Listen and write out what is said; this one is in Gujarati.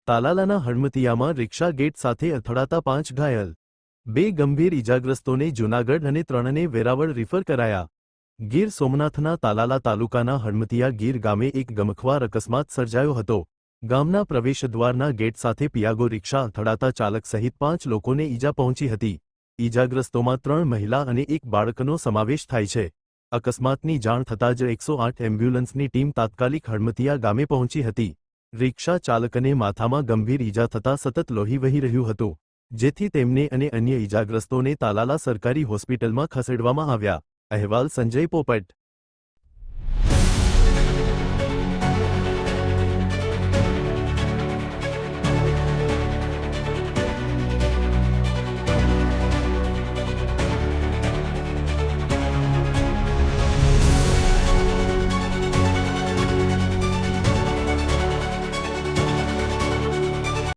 તાલાલાના હડમતિયામાં રિક્ષા ગેટ સાથે અથડાતા 5 ઘાયલ, 2 ગંભીર ઇજાગ્રસ્તોને જૂનાગઢ અને 3ને વેરાવળ રિફર કરાયા। ગીર સોમનાથના તાલાલા તાલુકાના હડમતિયા ગીર ગામે એક ગમખ્વાર અકસ્માત સર્જાયો હતો। ગામના પ્રવેશદ્વારના ગેટ સાથે પિયાગો રિક્ષા અથડાતા ચાલક સહિત 5 લોકોને ઈજા પહોંચી હતી। ઈજાગ્રસ્તોમાં 3 મહિલા અને 1 બાળકનો સમાવેશ થાય છે। અકસ્માતની જાણ થતાં જ 108 એમ્બ્યુલન્સની ટીમ તાત્કાલિક હડમતિયા ગામે પહોંચી હતી। રિક્ષા ચાલકને માથામાં ગંભીર ઈજા થતાં સતત લોહી વહી રહ્યું હતું, જેથી તેમને અને અન્ય ઈજાગ્રસ્તોને તાલાલા સરકારી હોસ્પિટલમાં ખસેડવામાં આવ્યા। અહેવાલ સંજય પોપટ।